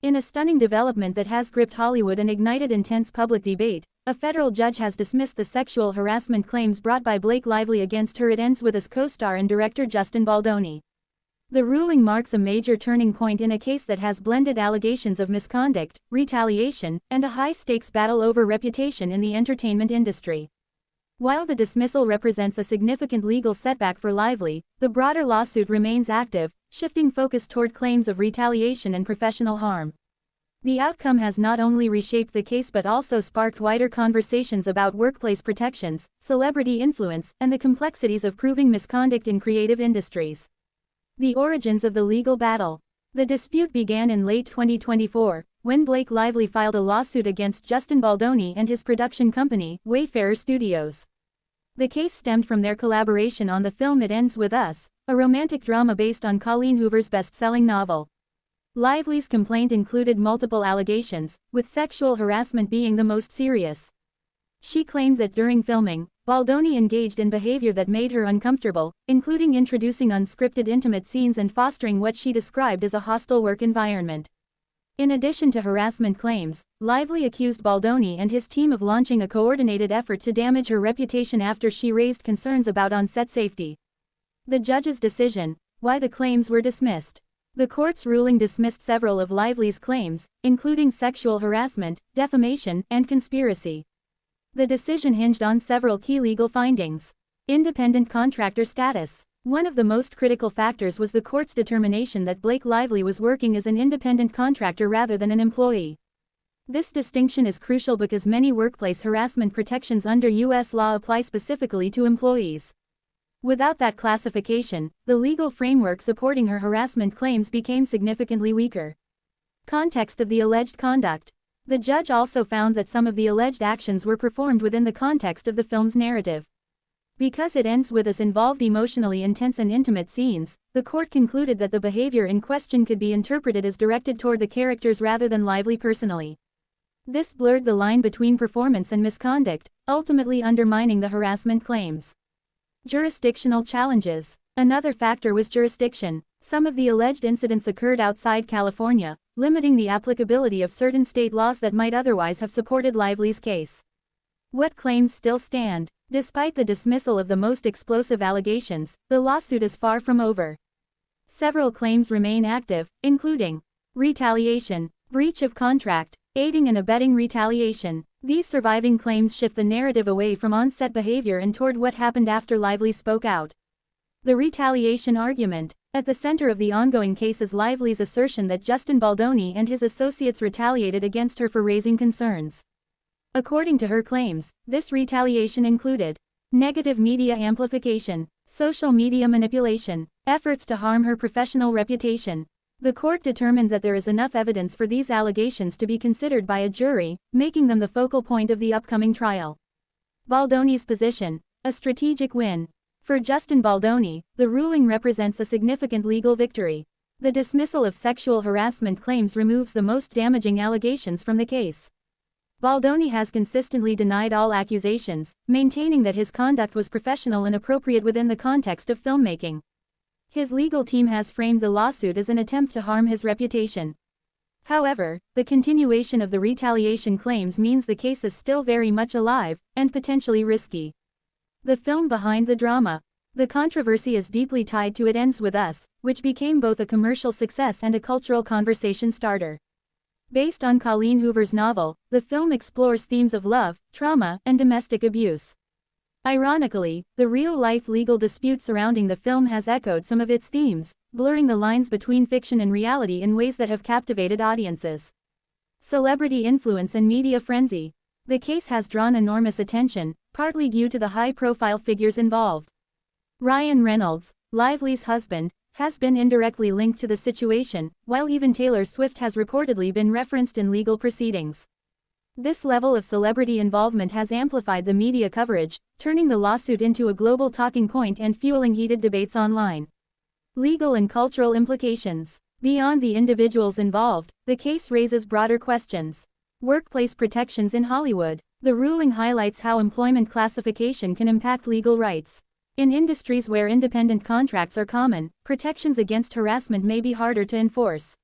In a stunning development that has gripped Hollywood and ignited intense public debate, a federal judge has dismissed the sexual harassment claims brought by Blake Lively against her. It ends with as co-star and director Justin Baldoni. The ruling marks a major turning point in a case that has blended allegations of misconduct, retaliation, and a high-stakes battle over reputation in the entertainment industry. While the dismissal represents a significant legal setback for Lively, the broader lawsuit remains active, shifting focus toward claims of retaliation and professional harm. The outcome has not only reshaped the case but also sparked wider conversations about workplace protections, celebrity influence, and the complexities of proving misconduct in creative industries. The origins of the legal battle. The dispute began in late 2024, when Blake Lively filed a lawsuit against Justin Baldoni and his production company, Wayfarer Studios. The case stemmed from their collaboration on the film It Ends With Us, a romantic drama based on Colleen Hoover's best-selling novel. Lively's complaint included multiple allegations, with sexual harassment being the most serious. She claimed that during filming, Baldoni engaged in behavior that made her uncomfortable, including introducing unscripted intimate scenes and fostering what she described as a hostile work environment. In addition to harassment claims, Lively accused Baldoni and his team of launching a coordinated effort to damage her reputation after she raised concerns about on-set safety. The judge's decision: why the claims were dismissed. The court's ruling dismissed several of Lively's claims, including sexual harassment, defamation, and conspiracy. The decision hinged on several key legal findings. Independent contractor status. One of the most critical factors was the court's determination that Blake Lively was working as an independent contractor rather than an employee. This distinction is crucial because many workplace harassment protections under U.S. law apply specifically to employees. Without that classification, the legal framework supporting her harassment claims became significantly weaker. Context of the alleged conduct. The judge also found that some of the alleged actions were performed within the context of the film's narrative. Because It Ends With Us involved emotionally intense and intimate scenes, the court concluded that the behavior in question could be interpreted as directed toward the characters rather than Lively personally. This blurred the line between performance and misconduct, ultimately undermining the harassment claims. Jurisdictional challenges. Another factor was jurisdiction. Some of the alleged incidents occurred outside California, limiting the applicability of certain state laws that might otherwise have supported Lively's case. What claims still stand? Despite the dismissal of the most explosive allegations, the lawsuit is far from over. Several claims remain active, including retaliation, breach of contract, aiding and abetting retaliation. These surviving claims shift the narrative away from on-set behavior and toward what happened after Lively spoke out. The retaliation argument. At the center of the ongoing case is Lively's assertion that Justin Baldoni and his associates retaliated against her for raising concerns. According to her claims, this retaliation included negative media amplification, social media manipulation, efforts to harm her professional reputation. The court determined that there is enough evidence for these allegations to be considered by a jury, making them the focal point of the upcoming trial. Baldoni's position. A strategic win. For Justin Baldoni, the ruling represents a significant legal victory. The dismissal of sexual harassment claims removes the most damaging allegations from the case. Baldoni has consistently denied all accusations, maintaining that his conduct was professional and appropriate within the context of filmmaking. His legal team has framed the lawsuit as an attempt to harm his reputation. However, the continuation of the retaliation claims means the case is still very much alive, and potentially risky. The film behind the drama. The controversy is deeply tied to It Ends With Us, which became both a commercial success and a cultural conversation starter. Based on Colleen Hoover's novel, the film explores themes of love, trauma, and domestic abuse. Ironically, the real-life legal dispute surrounding the film has echoed some of its themes, blurring the lines between fiction and reality in ways that have captivated audiences. Celebrity influence and media frenzy. The case has drawn enormous attention, partly due to the high-profile figures involved. Ryan Reynolds, Lively's husband, has been indirectly linked to the situation, while even Taylor Swift has reportedly been referenced in legal proceedings. This level of celebrity involvement has amplified the media coverage, turning the lawsuit into a global talking point and fueling heated debates online. Legal and cultural implications. Beyond the individuals involved, the case raises broader questions. Workplace protections in Hollywood. The ruling highlights how employment classification can impact legal rights. In industries where independent contracts are common, protections against harassment may be harder to enforce.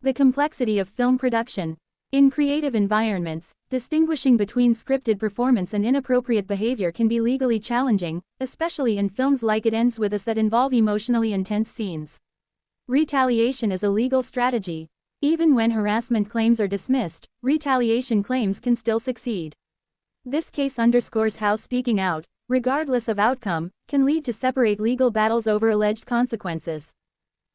The complexity of film production. In creative environments, distinguishing between scripted performance and inappropriate behavior can be legally challenging, especially in films like It Ends With Us that involve emotionally intense scenes. Retaliation is a legal strategy. Even when harassment claims are dismissed, retaliation claims can still succeed. This case underscores how speaking out, regardless of outcome, can lead to separate legal battles over alleged consequences.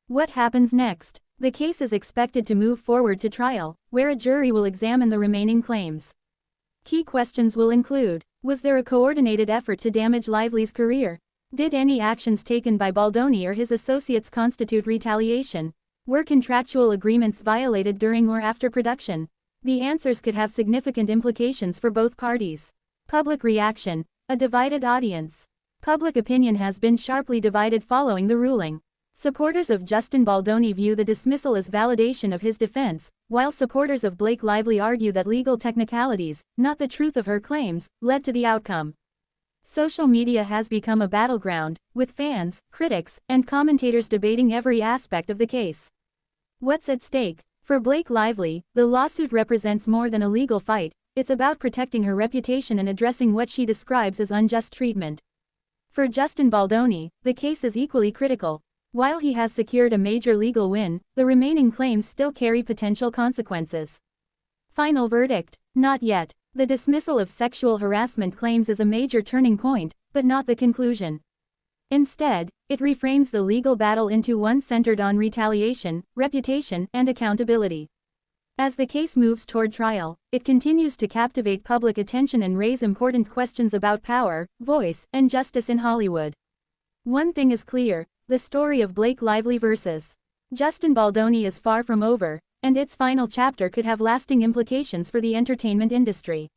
What happens next? The case is expected to move forward to trial, where a jury will examine the remaining claims. Key questions will include: was there a coordinated effort to damage Lively's career? Did any actions taken by Baldoni or his associates constitute retaliation? Were contractual agreements violated during or after production? The answers could have significant implications for both parties. Public reaction. A divided audience. Public opinion has been sharply divided following the ruling. Supporters of Justin Baldoni view the dismissal as validation of his defense, while supporters of Blake Lively argue that legal technicalities, not the truth of her claims, led to the outcome. Social media has become a battleground, with fans, critics, and commentators debating every aspect of the case. What's at stake? For Blake Lively, the lawsuit represents more than a legal fight. It's about protecting her reputation and addressing what she describes as unjust treatment. For Justin Baldoni, the case is equally critical. While he has secured a major legal win, the remaining claims still carry potential consequences. Final verdict? Not yet. The dismissal of sexual harassment claims is a major turning point, but not the conclusion. Instead, it reframes the legal battle into one centered on retaliation, reputation, and accountability. As the case moves toward trial, it continues to captivate public attention and raise important questions about power, voice, and justice in Hollywood. One thing is clear: the story of Blake Lively vs. Justin Baldoni is far from over, and its final chapter could have lasting implications for the entertainment industry.